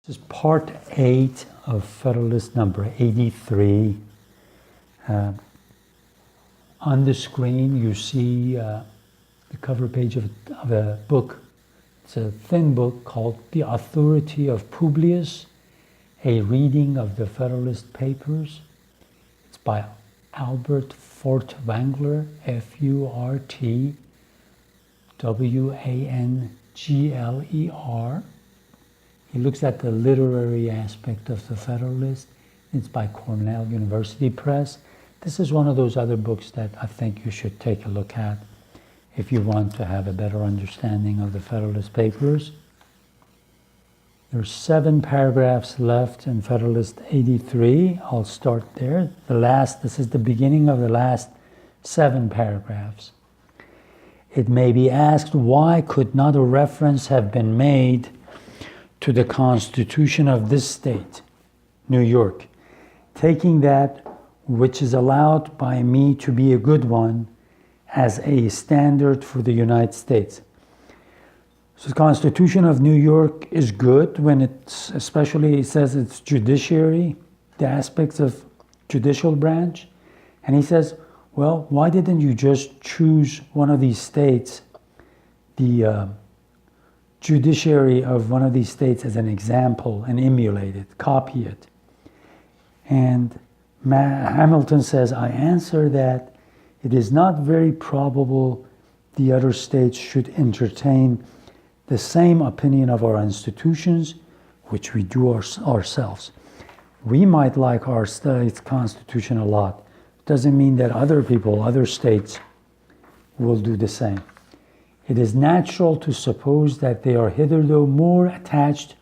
This is part 8 of Federalist number 83. On the screen you see the cover page of a book. It's a thin book called The Authority of Publius, a reading of the Federalist Papers. It's by Albert Furtwängler, Furtwangler. He looks at the literary aspect of the Federalist. It's by Cornell University Press. This is one of those other books that I think you should take a look at if you want to have a better understanding of the Federalist Papers. There's 7 paragraphs left in Federalist 83. I'll start there. This is the beginning of the last 7 paragraphs. It may be asked, why could not a reference have been made to the Constitution of this state, New York, taking that which is allowed by me to be a good one as a standard for the United States. So the Constitution of New York is good when it's, especially it says it's judiciary, the aspects of judicial branch. And he says, well, why didn't you just choose one of these states, the judiciary of one of these states as an example and emulate it, copy it? And Hamilton says, I answer that it is not very probable the other states should entertain the same opinion of our institutions, which we do ourselves. We might like our state's constitution a lot. Doesn't mean that other people, other states, will do the same. It is natural to suppose that they are hitherto more attached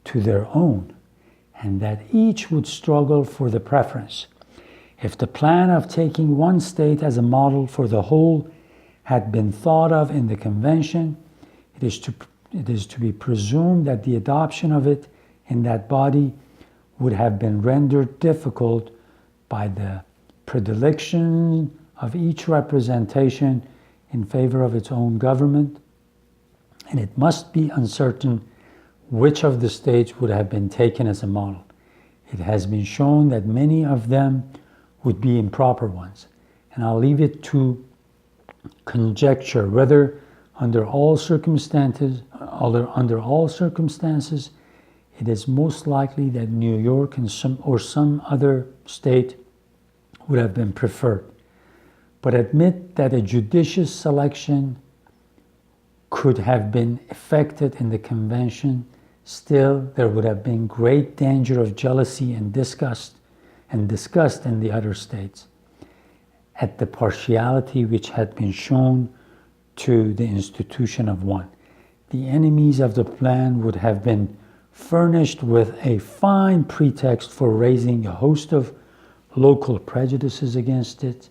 to their own, and that each would struggle for the preference. If the plan of taking one state as a model for the whole had been thought of in the convention, it is to be presumed that the adoption of it in that body would have been rendered difficult by the predilection of each representation in favor of its own government, and it must be uncertain which of the states would have been taken as a model. It has been shown that many of them would be improper ones, and I'll leave it to conjecture whether under all circumstances, it is most likely that New York and some other state would have been preferred. But admit that a judicious selection could have been effected in the convention, still there would have been great danger of jealousy and disgust in the other states at the partiality which had been shown to the institution of one. The enemies of the plan would have been furnished with a fine pretext for raising a host of local prejudices against it,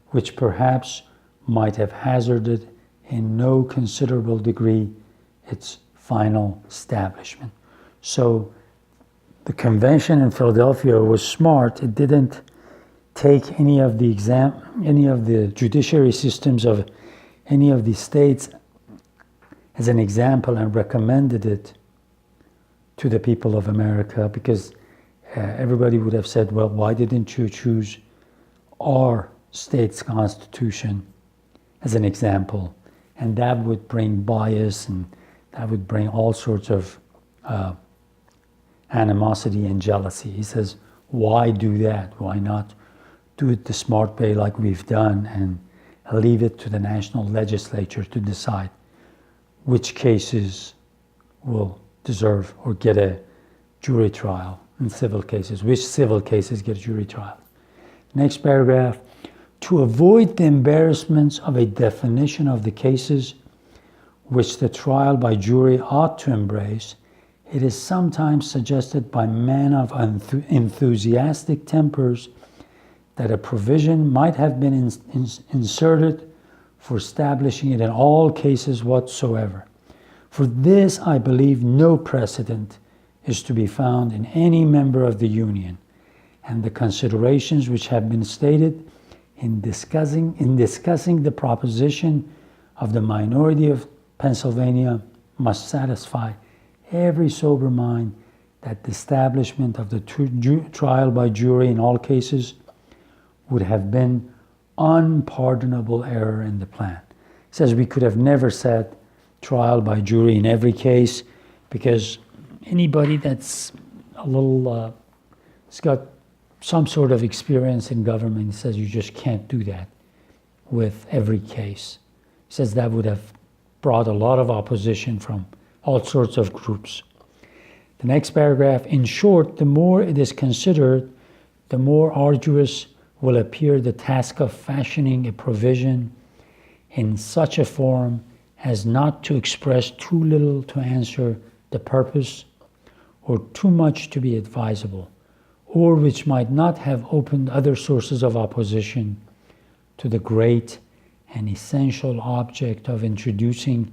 which perhaps might have hazarded in no considerable degree its final establishment. So the convention in Philadelphia was smart. It didn't take any of the judiciary systems of any of the states as an example and recommended it to the people of America, because everybody would have said, well, why didn't you choose our state's constitution as an example? And that would bring bias, and that would bring all sorts of animosity and jealousy. He says, why do that? Why not do it the smart way like we've done and leave it to the national legislature to decide which cases will deserve or get a jury trial in civil cases, which civil cases get a jury trial. Next paragraph. To avoid the embarrassments of a definition of the cases which the trial by jury ought to embrace, it is sometimes suggested by men of enthusiastic tempers that a provision might have been inserted for establishing it in all cases whatsoever. For this, I believe no precedent is to be found in any member of the Union, and the considerations which have been stated in discussing the proposition of the minority of Pennsylvania must satisfy every sober mind that the establishment of the trial by jury in all cases would have been unpardonable error in the plan. It says we could have never said trial by jury in every case, because anybody that's a little, has got some sort of experience in government says you just can't do that with every case. He says that would have brought a lot of opposition from all sorts of groups. The next paragraph, in short, the more it is considered, the more arduous will appear the task of fashioning a provision in such a form as not to express too little to answer the purpose, or too much to be advisable, or which might not have opened other sources of opposition to the great and essential object of introducing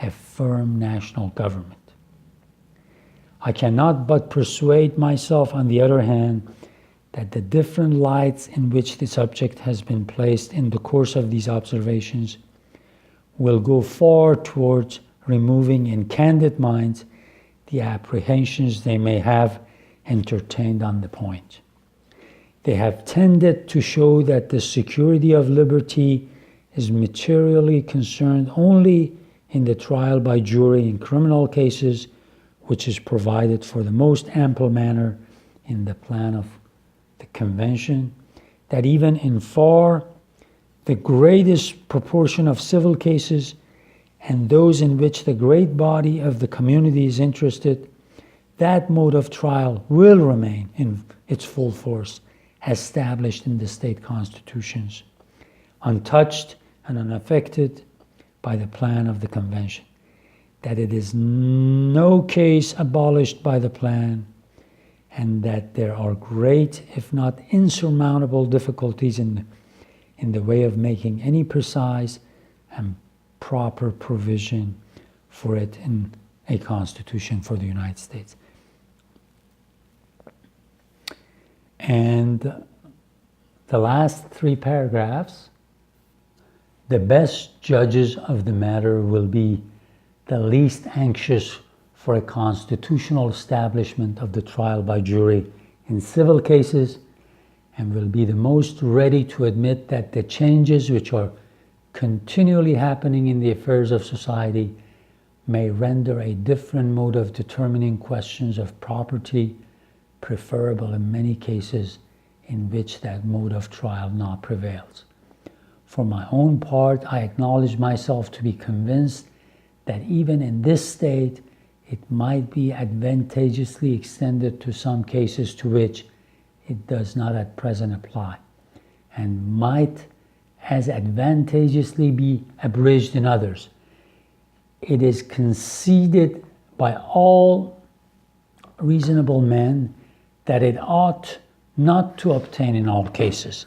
a firm national government. I cannot but persuade myself, on the other hand, that the different lights in which the subject has been placed in the course of these observations will go far towards removing in candid minds the apprehensions they may have entertained on the point. They have tended to show that the security of liberty is materially concerned only in the trial by jury in criminal cases, which is provided for the most ample manner in the plan of the convention, that even in far the greatest proportion of civil cases and those in which the great body of the community is interested, that mode of trial will remain in its full force, established in the state constitutions, untouched and unaffected by the plan of the convention, that it is no case abolished by the plan, and that there are great, if not insurmountable, difficulties in the way of making any precise and proper provision for it in a constitution for the United States. And the last three paragraphs, the best judges of the matter will be the least anxious for a constitutional establishment of the trial by jury in civil cases, and will be the most ready to admit that the changes which are continually happening in the affairs of society may render a different mode of determining questions of property preferable in many cases in which that mode of trial not prevails. For my own part, I acknowledge myself to be convinced that even in this state, it might be advantageously extended to some cases to which it does not at present apply, and might as advantageously be abridged in others. It is conceded by all reasonable men that it ought not to obtain in all cases.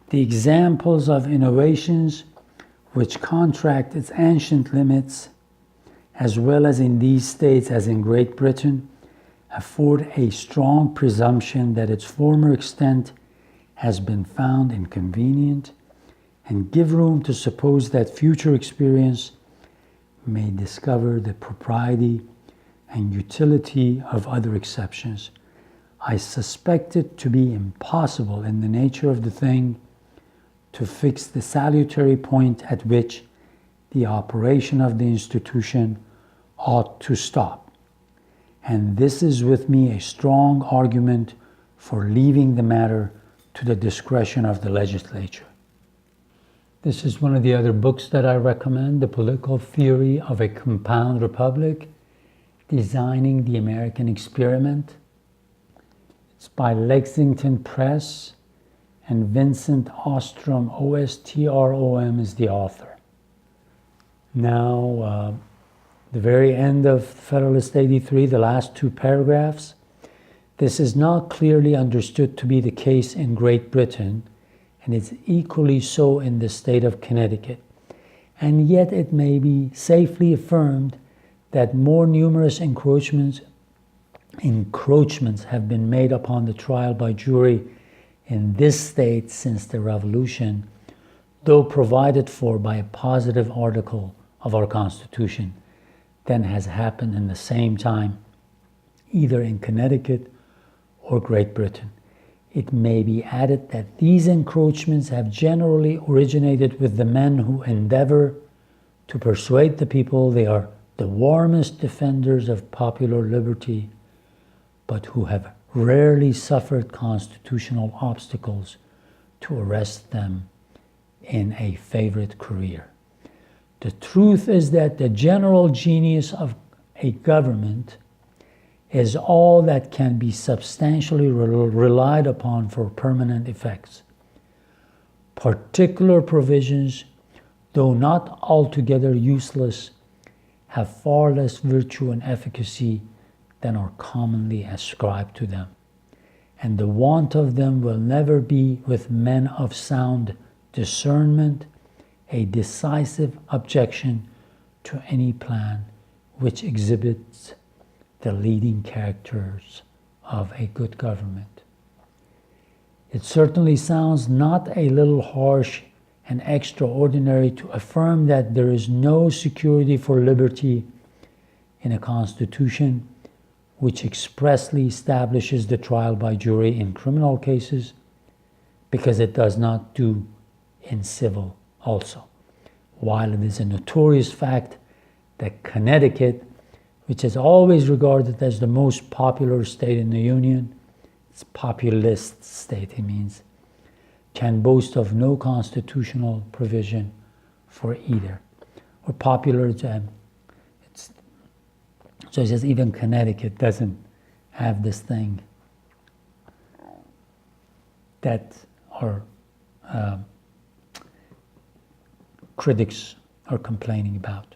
The examples of innovations which contract its ancient limits, as well as in these states as in Great Britain, afford a strong presumption that its former extent has been found inconvenient, and give room to suppose that future experience may discover the propriety and utility of other exceptions. I suspect it to be impossible in the nature of the thing to fix the salutary point at which the operation of the institution ought to stop. And this is with me a strong argument for leaving the matter to the discretion of the legislature. This is one of the other books that I recommend, The Political Theory of a Compound Republic, Designing the American Experiment. It's by Lexington Press, and Vincent Ostrom, O-S-T-R-O-M, is the author. Now, the very end of Federalist 83, the last two paragraphs. This is not clearly understood to be the case in Great Britain, and it's equally so in the state of Connecticut. And yet it may be safely affirmed that more numerous encroachments have been made upon the trial by jury in this state since the Revolution, though provided for by a positive article of our Constitution, than has happened in the same time either in Connecticut or Great Britain. It may be added that these encroachments have generally originated with the men who endeavor to persuade the people they are the warmest defenders of popular liberty, but who have rarely suffered constitutional obstacles to arrest them in a favorite career. The truth is that the general genius of a government is all that can be substantially relied upon for permanent effects. Particular provisions, though not altogether useless, have far less virtue and efficacy than are commonly ascribed to them, and the want of them will never be, with men of sound discernment, a decisive objection to any plan which exhibits the leading characters of a good government. It certainly sounds not a little harsh and extraordinary to affirm that there is no security for liberty in a constitution which expressly establishes the trial by jury in criminal cases, because it does not do in civil also. While it is a notorious fact that Connecticut, which is always regarded as the most popular state in the Union, it's populist state, it means, can boast of no constitutional provision for either. Or popular, so it says even Connecticut doesn't have this thing that our critics are complaining about.